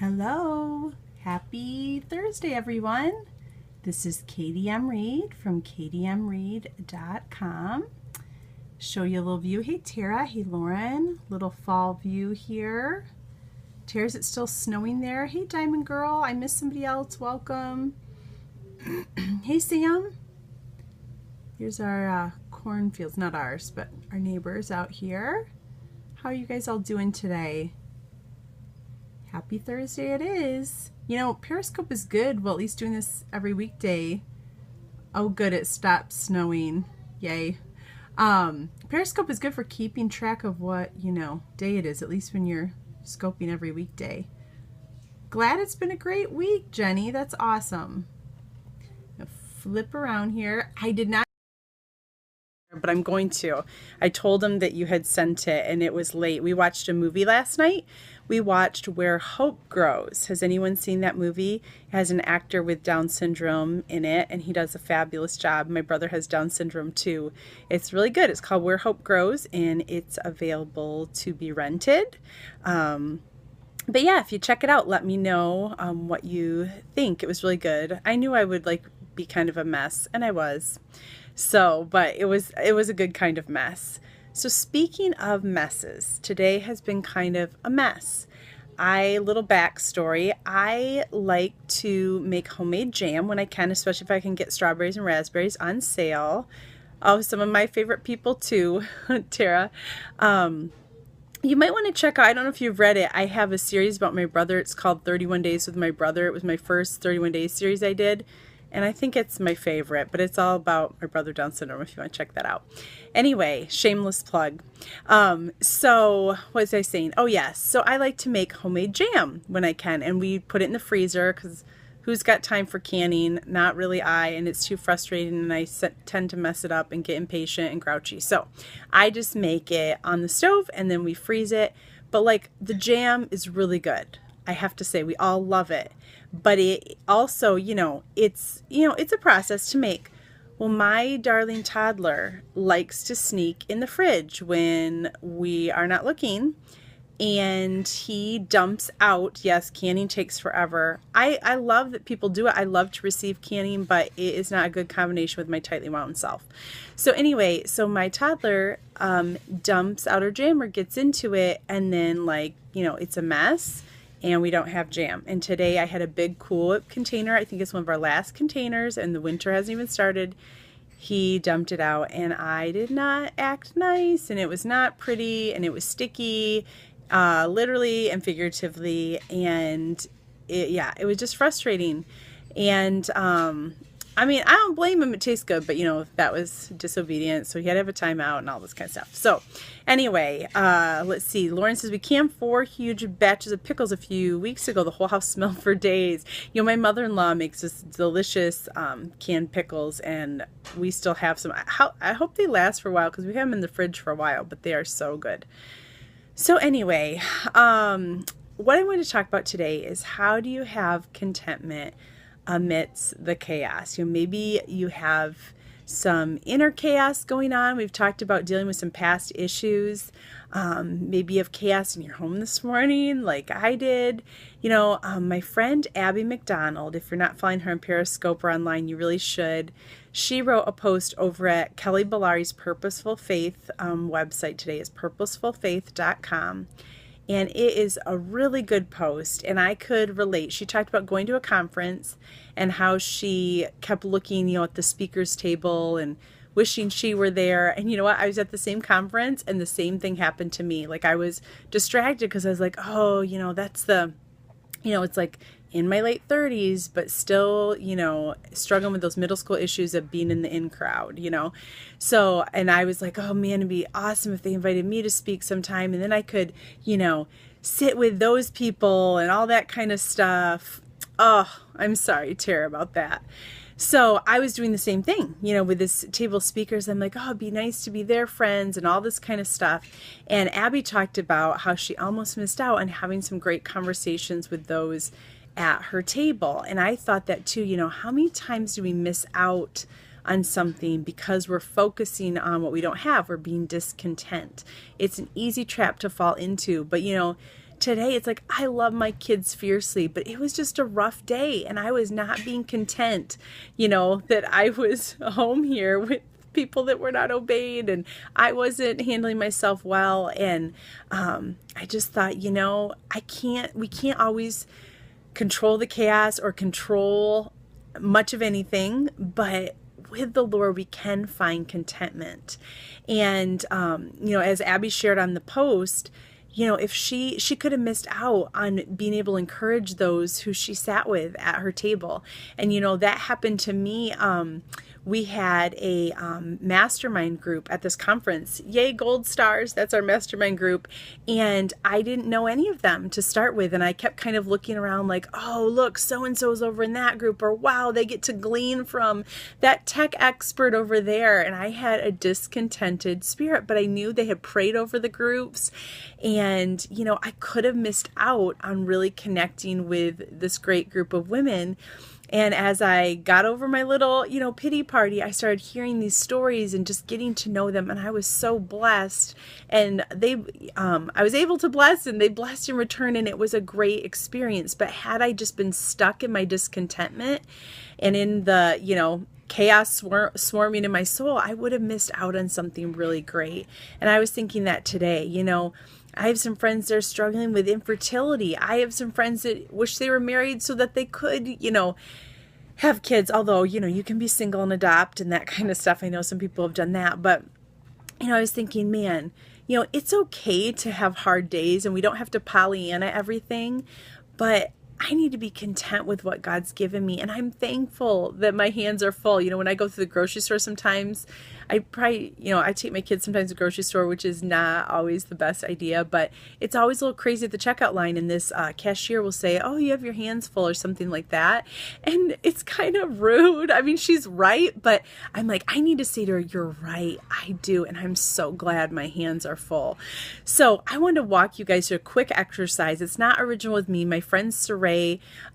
Hello, happy Thursday everyone. This is Katie M. Reed from katiemreed.com. Show you a little view. Hey Tara, hey Lauren, little fall view here. Tara, is it still snowing there? Hey Diamond Girl, I missed somebody else, welcome. Hey Sam. Here's our cornfields, not ours, but our neighbors out here. How are you guys all doing today? Happy Thursday it is. You know, Periscope is good. Well, at least doing this every weekday. Oh good, it stopped snowing. Yay. Periscope is good for keeping track of what, day it is, at least when you're scoping every weekday. Glad it's been a great week, Jenny. That's awesome. Flip around here. I did not, but I'm going to. I told him that you had sent it and it was late. We watched a movie last night. We watched Where Hope Grows. Has anyone seen that movie? It has an actor with Down syndrome in it and he does a fabulous job. My brother has Down syndrome too. It's really good. It's called Where Hope Grows and it's available to be rented. But yeah, if you check it out, let me know what you think. It was really good. I knew I would be kind of a mess, and I was. So, but it was a good kind of mess. So speaking of messes, today has been kind of a mess. Little backstory, I like to make homemade jam when I can, especially if I can get strawberries and raspberries on sale. Oh, some of my favorite people too, Tara. You might want to check out, I don't know if you've read it, I have a series about my brother. It's called 31 Days with My Brother. It was my first 31 Days series I did. And I think it's my favorite, but it's all about my brother Down syndrome if you want to check that out. Anyway, shameless plug. So what was I saying? Oh yes, so I like to make homemade jam when I can, and we put it in the freezer because who's got time for canning? Not really I, and it's too frustrating and I tend to mess it up and get impatient and grouchy. So I just make it on the stove and then we freeze it. But the jam is really good. I have to say, we all love it. But it also, it's a process to make. Well, my darling toddler likes to sneak in the fridge when we are not looking, and he dumps out. Yes, canning takes forever. I love that people do it. I love to receive canning, but it is not a good combination with my tightly wound self. So anyway, so my toddler dumps out her jam or gets into it, and then it's a mess. And we don't have jam. And today I had a big Cool Whip container. I think it's one of our last containers and the winter hasn't even started. He dumped it out and I did not act nice, and it was not pretty, and it was sticky, literally and figuratively, and it was just frustrating. And I don't blame him, it tastes good, but that was disobedient, so he had to have a timeout and all this kind of stuff. So anyway, let's see. Lauren says, we canned 4 huge batches of pickles a few weeks ago. The whole house smelled for days. My mother-in-law makes this delicious canned pickles, and we still have some. I hope they last for a while because we have them in the fridge for a while, but they are so good. So anyway, what I want to talk about today is how do you have contentment amidst the chaos. Maybe you have some inner chaos going on. We've talked about dealing with some past issues. Maybe you have chaos in your home this morning like I did. My friend Abby McDonald, if you're not following her on Periscope or online, you really should. She wrote a post over at Kelly Bellari's Purposeful Faith website today. It's purposefulfaith.com. And it is a really good post, and I could relate. She talked about going to a conference and how she kept looking, at the speaker's table and wishing she were there. And you know what? I was at the same conference and the same thing happened to me. I was distracted because I was like, oh, that's it's in my late 30s, but still, struggling with those middle school issues of being in the in crowd, So, and I was like, oh man, it'd be awesome if they invited me to speak sometime. And then I could, sit with those people and all that kind of stuff. Oh, I'm sorry, Tara, about that. So I was doing the same thing, with this table of speakers. I'm like, oh, it'd be nice to be their friends and all this kind of stuff. And Abby talked about how she almost missed out on having some great conversations with those at her table. And I thought that too, how many times do we miss out on something because we're focusing on what we don't have? We're being discontent. It's an easy trap to fall into, but today it's like, I love my kids fiercely, but it was just a rough day and I was not being content, that I was home here with people that were not obeyed and I wasn't handling myself well. And I just thought, we can't always control the chaos or control much of anything, but with the Lord, we can find contentment. And, as Abby shared on the post, if she could have missed out on being able to encourage those who she sat with at her table. And, that happened to me. We had a mastermind group at this conference. Yay, gold stars. That's our mastermind group. And I didn't know any of them to start with. And I kept kind of looking around like, oh, look, so-and-so's over in that group. Or wow, they get to glean from that tech expert over there. And I had a discontented spirit, but I knew they had prayed over the groups. And, I could have missed out on really connecting with this great group of women. And as I got over my little, pity party, I started hearing these stories and just getting to know them. And I was so blessed. And I was able to bless and they blessed in return. And it was a great experience. But had I just been stuck in my discontentment and in the, chaos swarming in my soul, I would have missed out on something really great. And I was thinking that today, I have some friends that are struggling with infertility. I have some friends that wish they were married so that they could, have kids. Although, you can be single and adopt and that kind of stuff. I know some people have done that. But, I was thinking, man, it's okay to have hard days and we don't have to Pollyanna everything. But I need to be content with what God's given me. And I'm thankful that my hands are full. When I go to the grocery store sometimes, I take my kids sometimes to the grocery store, which is not always the best idea, but it's always a little crazy at the checkout line. And this cashier will say, oh, you have your hands full or something like that. And it's kind of rude. I mean, she's right, but I'm like, I need to say to her, you're right. I do. And I'm so glad my hands are full. So I wanted to walk you guys through a quick exercise. It's not original with me. My friend Saray,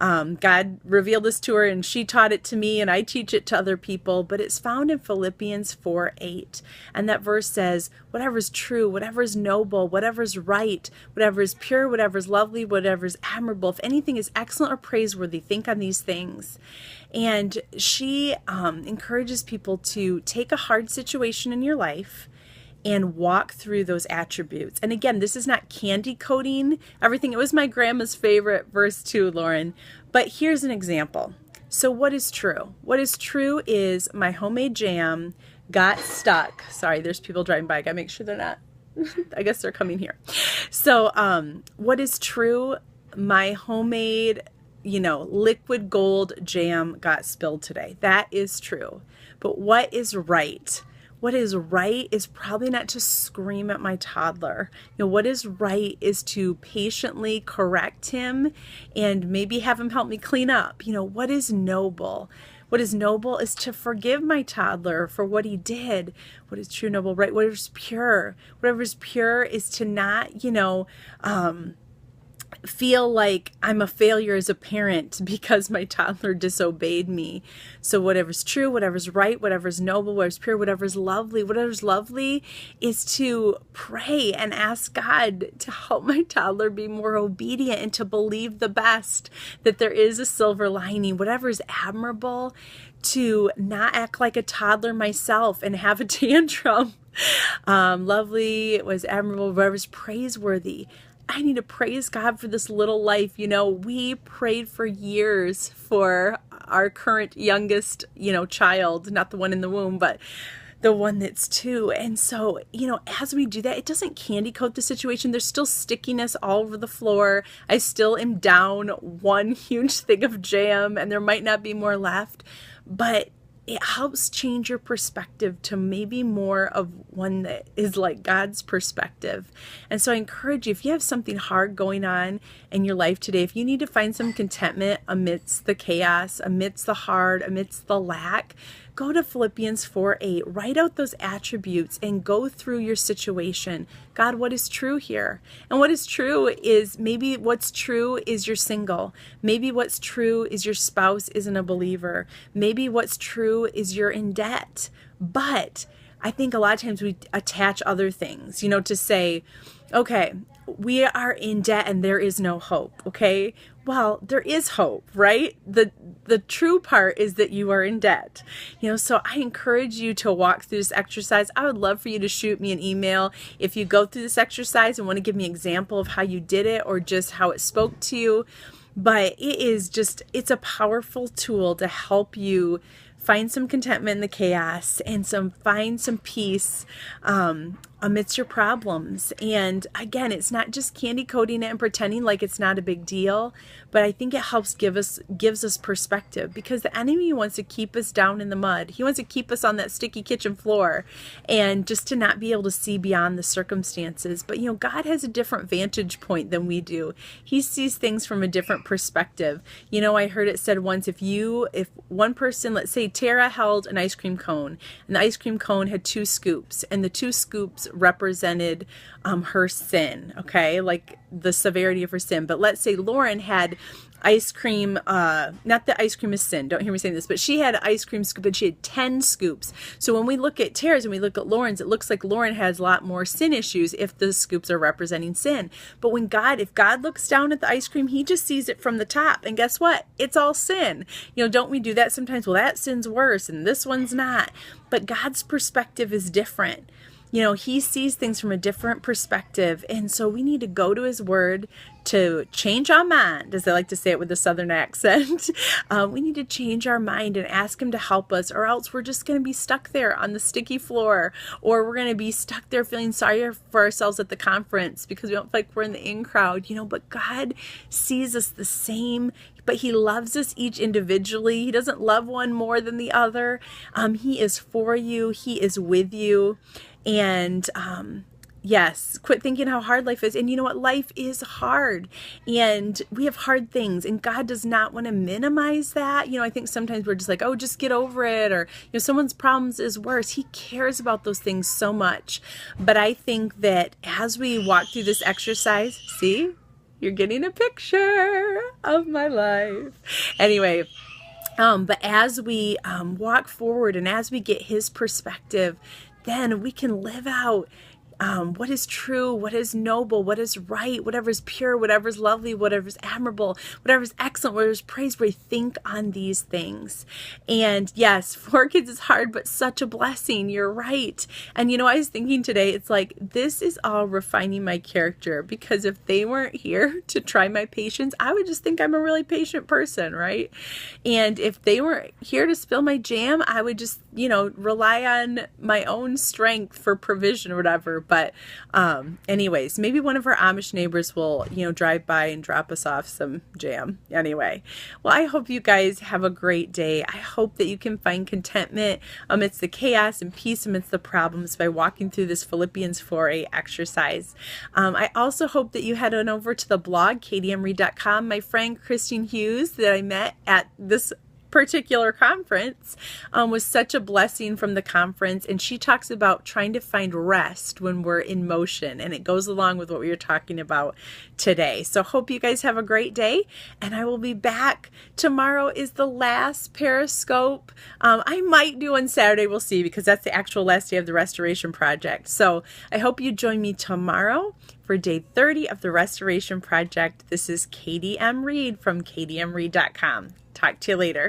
God revealed this to her and she taught it to me and I teach it to other people, but it's found in Philippians 4:8. And that verse says, whatever is true, whatever is noble, whatever is right, whatever is pure, whatever is lovely, whatever is admirable, if anything is excellent or praiseworthy, think on these things. And she encourages people to take a hard situation in your life and walk through those attributes. And again, this is not candy coating everything. It was my grandma's favorite verse too, Lauren. But here's an example. So what is true? What is true is my homemade jam got stuck. Sorry, there's people driving by. I gotta make sure they're not. I guess they're coming here. So what is true? My homemade, liquid gold jam got spilled today. That is true. But what is right? What is right is probably not to scream at my toddler. What is right is to patiently correct him and maybe have him help me clean up. What is noble? What is noble is to forgive my toddler for what he did. What is true, noble, right? What is pure? Whatever is pure is to not, feel like I'm a failure as a parent because my toddler disobeyed me. So whatever's true, whatever's right, whatever's noble, whatever's pure, whatever's lovely is to pray and ask God to help my toddler be more obedient and to believe the best, that there is a silver lining, whatever is admirable, to not act like a toddler myself and have a tantrum. Lovely, it was admirable, whatever's praiseworthy. I need to praise God for this little life. We prayed for years for our current youngest, child, not the one in the womb, but the one that's 2. And so, as we do that, it doesn't candy coat the situation. There's still stickiness all over the floor. I still am down one huge thing of jam and there might not be more left, but it helps change your perspective to maybe more of one that is like God's perspective. And so I encourage you, if you have something hard going on in your life today, if you need to find some contentment amidst the chaos, amidst the hard, amidst the lack, go to Philippians 4:8, write out those attributes and go through your situation. God, what is true here? And what is true is maybe what's true is you're single. Maybe what's true is your spouse isn't a believer. Maybe what's true is you're in debt. But I think a lot of times we attach other things, to say, okay, we are in debt and there is no hope, okay? Well, there is hope, right? The true part is that you are in debt. So I encourage you to walk through this exercise. I would love for you to shoot me an email if you go through this exercise and want to give me an example of how you did it or just how it spoke to you. But it's a powerful tool to help you find some contentment in the chaos and find some peace amidst your problems. And again, it's not just candy coating it and pretending like it's not a big deal, but I think it helps gives us perspective, because the enemy wants to keep us down in the mud. He wants to keep us on that sticky kitchen floor and just to not be able to see beyond the circumstances. But God has a different vantage point than we do. He sees things from a different perspective. I heard it said once, if one person, let's say Tara held an ice cream cone, and the ice cream cone had 2 scoops, and the 2 scoops represented her sin, okay, like the severity of her sin. But let's say Lauren had ice cream, not that ice cream is sin, don't hear me saying this, but she had an ice cream scoop and she had 10 scoops. So when we look at Tara's and we look at Lauren's, it looks like Lauren has a lot more sin issues if the scoops are representing sin. But if God looks down at the ice cream, he just sees it from the top, and guess what? It's all sin. Don't we do that sometimes? Well, that sin's worse and this one's not. But God's perspective is different. He sees things from a different perspective. And so we need to go to his word to change our mind, as I like to say it with a southern accent. We need to change our mind and ask him to help us, or else we're just going to be stuck there on the sticky floor, or we're going to be stuck there feeling sorry for ourselves at the conference because we don't feel like we're in the in crowd. But God sees us the same, but he loves us each individually. He doesn't love one more than the other. He is for you. He is with you. And yes, quit thinking how hard life is. And you know what? Life is hard, and we have hard things, and God does not want to minimize that. I think sometimes we're just like, oh, just get over it, or someone's problems is worse. He cares about those things so much. But I think that as we walk through this exercise, see, you're getting a picture of my life. Anyway, but as we walk forward and as we get his perspective, then we can live out what is true, what is noble, what is right, whatever is pure, whatever is lovely, whatever is admirable, whatever is excellent, whatever is praiseworthy. Think on these things. And yes, 4 kids is hard, but such a blessing. You're right. And I was thinking today, it's like, this is all refining my character, because if they weren't here to try my patience, I would just think I'm a really patient person, right? And if they weren't here to spill my jam, I would just, rely on my own strength for provision or whatever. But anyways, maybe one of our Amish neighbors will, drive by and drop us off some jam. Anyway, well, I hope you guys have a great day. I hope that you can find contentment amidst the chaos and peace amidst the problems by walking through this Philippians 4:8 exercise. I also hope that you head on over to the blog, katiemreed.com. My friend Christine Hughes that I met at this particular conference was such a blessing from the conference, and she talks about trying to find rest when we're in motion, and it goes along with what we were talking about today. So hope you guys have a great day, and I will be back. Tomorrow is the last Periscope. I might do on Saturday, we'll see, because that's the actual last day of the restoration project. So I hope you join me tomorrow for day 30 of the restoration project. This is Katie M. Reed from katiemreed.com. Talk to you later.